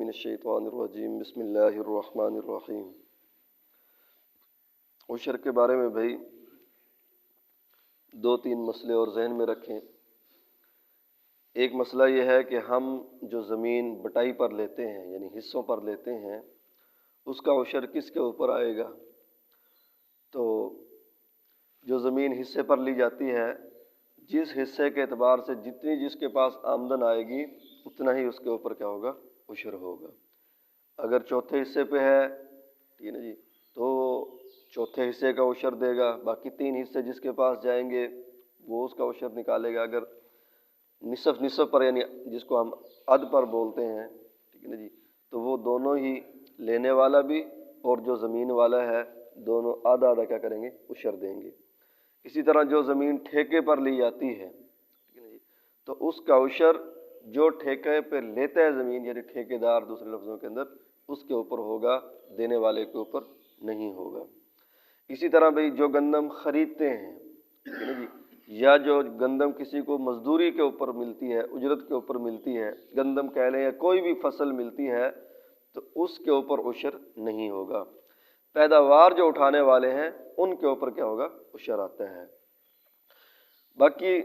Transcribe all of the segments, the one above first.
मिनश्शैतानिर्रजीम बिस्मिल्लाहिर्रहमानिर्रहीम। उशर के बारे में भाई दो तीन मसले और जहन में रखें। एक मसला ये है कि हम जो ज़मीन बटाई पर लेते हैं यानी हिस्सों पर लेते हैं उसका उशर किसके ऊपर आएगा। तो जो ज़मीन हिस्से पर ली जाती है जिस हिस्से के एतबार से जितनी जिसके पास आमदन आएगी उतना ही उसके ऊपर क्या होगा, उशर होगा। अगर चौथे हिस्से पे है, ठीक है ना जी, तो चौथे हिस्से का उशर देगा। बाकी तीन हिस्से जिसके पास जाएंगे वो उसका उशर निकालेगा। अगर निसफ पर यानी जिसको हम अद पर बोलते हैं, ठीक है ना जी, तो वो दोनों ही लेने वाला भी और जो ज़मीन वाला है दोनों आधा आधा क्या करेंगे, उशर देंगे। इसी तरह जो ज़मीन ठेके पर ली जाती है, ठीक है ना जी, तो उसका उशर जो ठेके पर लेता है ज़मीन यानी ठेकेदार दूसरे लफ्ज़ों के अंदर, उसके ऊपर होगा, देने वाले के ऊपर नहीं होगा। इसी तरह भाई जो गंदम खरीदते हैं, ठीक है ना जी, या जो गंदम किसी को मजदूरी के ऊपर मिलती है, उजरत के ऊपर मिलती है, गंदम कह लें या कोई भी फसल मिलती है, तो उसके ऊपर उशर नहीं होगा। पैदावार जो उठाने वाले हैं उनके ऊपर क्या होगा, उशर आता है। बाकी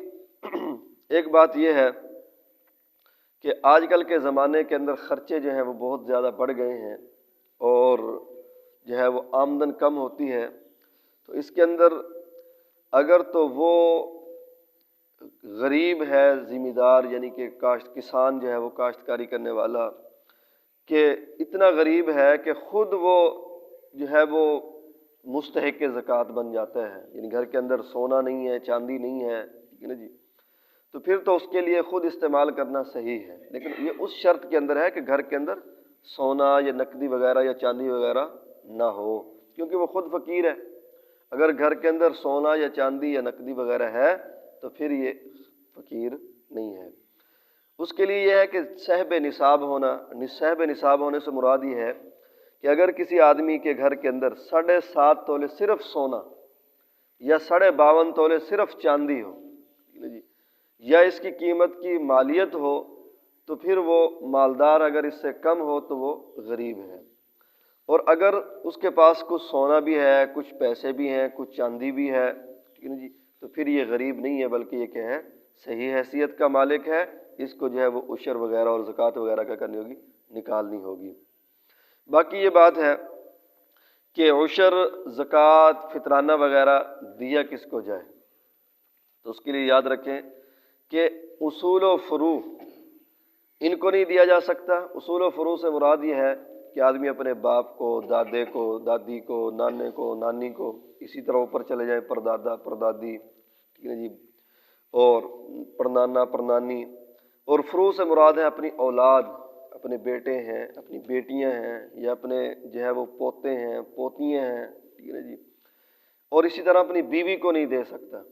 एक बात यह है कि आजकल के ज़माने के अंदर ख़र्चे जो हैं वो बहुत ज़्यादा बढ़ गए हैं और जो है वो आमदन कम होती है। तो इसके अंदर अगर तो वो गरीब है ज़िम्मेदार यानी कि किसान जो है वो काश्तकारी करने वाला कि इतना गरीब है कि ख़ुद वो जो है वो मुस्तहिक के ज़कात बन जाता है, यानी घर के अंदर सोना नहीं है, चांदी नहीं है, ठीक है ना जी, तो फिर तो उसके लिए ख़ुद इस्तेमाल करना सही है। लेकिन ये उस शर्त के अंदर है कि घर के अंदर सोना या नकदी वगैरह या चांदी वगैरह ना हो, क्योंकि वो ख़ुद फ़कीर है। अगर घर के अंदर सोना या चांदी या नकदी वगैरह है तो फिर ये फ़कीर नहीं है। उसके लिए यह है कि सहब निसाब होना। सहब निसाब होने से मुराद ये है कि अगर किसी आदमी के घर के अंदर 7.5 तोले सिर्फ सोना या 52.5 तोले सिर्फ चांदी हो या इसकी कीमत की मालियत हो, तो फिर वो मालदार। अगर इससे कम हो तो वो गरीब है। और अगर उसके पास कुछ सोना भी है, कुछ पैसे भी हैं, कुछ चांदी भी है, ठीक है ना जी, तो फिर ये गरीब नहीं है बल्कि ये क्या है, सही हैसियत का मालिक है। इसको जो है वो उशर वगैरह और ज़कात वगैरह क्या करनी होगी, निकालनी होगी। बाकी ये बात है कि उशर, ज़कात, फितराना वगैरह दिया किसको जाए, तो उसके लिए याद रखें कि उसूल व फुरू इनको नहीं दिया जा सकता। उसूल व फुरू से मुराद ये है कि आदमी अपने बाप को, दादे को, दादी को, नाने को, नानी को, इसी तरह ऊपर चले जाए परदादा, परदादी, ठीक है जी, और परनाना, परनानी। और फुरू से मुराद है अपनी औलाद, अपने बेटे हैं, अपनी बेटियां हैं, या अपने जो है वो पोते हैं, पोतियां हैं, ठीक है ना जी। और इसी तरह अपनी बीवी को नहीं दे सकता।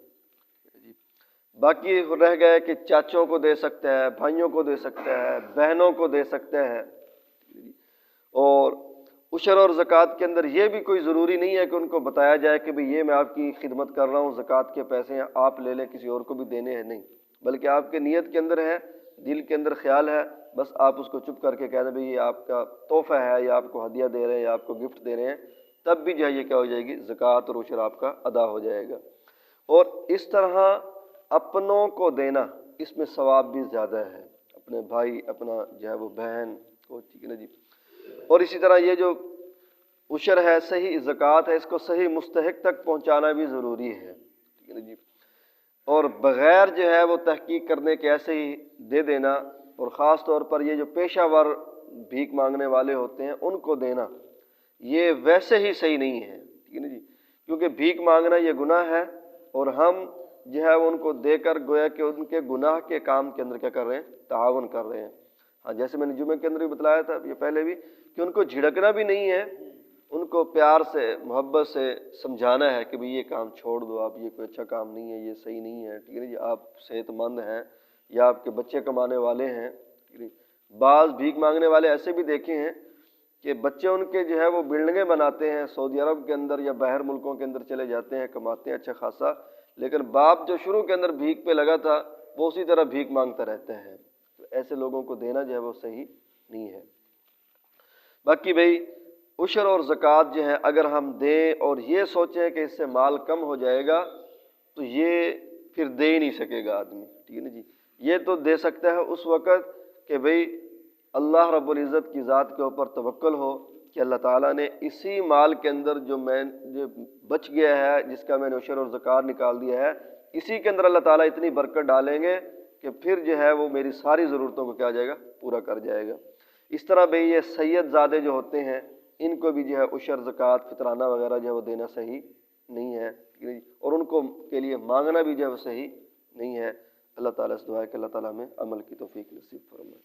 बाकी रह गए कि चाचों को दे सकता है, भाइयों को दे सकता है, बहनों को दे सकता है। और उशर और ज़कात के अंदर ये भी कोई ज़रूरी नहीं है कि उनको बताया जाए कि भाई ये मैं आपकी खिदमत कर रहा हूँ, ज़कात के पैसे हैं आप ले लें, किसी और को भी देने हैं, नहीं। बल्कि आपके नीयत के अंदर है, दिल के अंदर ख्याल है, बस आप उसको चुप करके कह दें भाई ये आपका तोहफ़ा है, या आपको हदिया दे रहे हैं, या आपको गिफ्ट दे रहे हैं, तब भी जो है ये क्या हो जाएगी, ज़कात और उशर आपका अदा हो जाएगा। और इस तरह अपनों को देना, इसमें सवाब भी ज़्यादा है, अपने भाई, अपना जो है वो बहन को, ठीक है ना जी। और इसी तरह ये जो उशर है, सही ज़कात है, इसको सही मुस्तहिक तक पहुंचाना भी ज़रूरी है, ठीक है ना जी। और बग़ैर जो है वो तहकीक करने के ऐसे ही दे देना, और ख़ास तौर पर ये जो पेशावर भीख मांगने वाले होते हैं उनको देना, ये वैसे ही सही नहीं है, ठीक है ना जी, क्योंकि भीख मांगना ये गुनाह है और हम जो है उनको देकर गोया कि उनके गुनाह के काम के अंदर क्या कर रहे हैं, ताआवुन कर रहे हैं। हाँ, जैसे मैंने जुमे के अंदर भी बतलाया था ये पहले भी कि उनको झिड़कना भी नहीं है, उनको प्यार से, मोहब्बत से समझाना है कि भाई ये काम छोड़ दो, आप, ये कोई अच्छा काम नहीं है, ये सही नहीं है, ठीक है ना जी, आप सेहतमंद हैं या आपके बच्चे कमाने वाले हैं, ठीक है। बाज़ भीख मांगने वाले ऐसे भी देखे हैं कि बच्चे उनके जो है वो बिल्डिंगें बनाते हैं सऊदी अरब के अंदर या बाहर मुल्कों के अंदर चले जाते हैं, कमाते हैं अच्छा खासा, लेकिन बाप जो शुरू के अंदर भीख पे लगा था वो उसी तरह भीख मांगता रहता है। तो ऐसे लोगों को देना जो है वो सही नहीं है। باقی بھائی عشر اور زکوٰۃ جو ہے اگر ہم دیں اور یہ سوچیں کہ اس سے مال کم ہو جائے گا تو یہ پھر دے ہی نہیں سکے گا آدمی، ٹھیک ہے نا جی۔ یہ تو دے سکتا ہے اس وقت کہ بھئی اللہ رب العزت کی ذات کے اوپر توکل ہو کہ اللہ تعالیٰ نے اسی مال کے اندر جو بچ گیا ہے، جس کا میں نے عشر اور زکوٰۃ نکال دیا ہے، اسی کے اندر اللہ تعالیٰ اتنی برکت ڈالیں گے کہ پھر جو ہے وہ میری ساری ضرورتوں کو کیا جائے گا، پورا کر جائے گا۔ اس طرح بھئی یہ سید زادے جو ہوتے ہیں ان کو بھی جو ہے عشر زکوٰۃ فطرانہ وغیرہ جو ہے وہ دینا صحیح نہیں ہے، اور ان کو کے لیے مانگنا بھی جو ہے وہ صحیح نہیں ہے۔ اللہ تعالیٰ سے دعا ہے کہ اللہ تعالیٰ ہمیں عمل کی توفیق نصیب فرمائے۔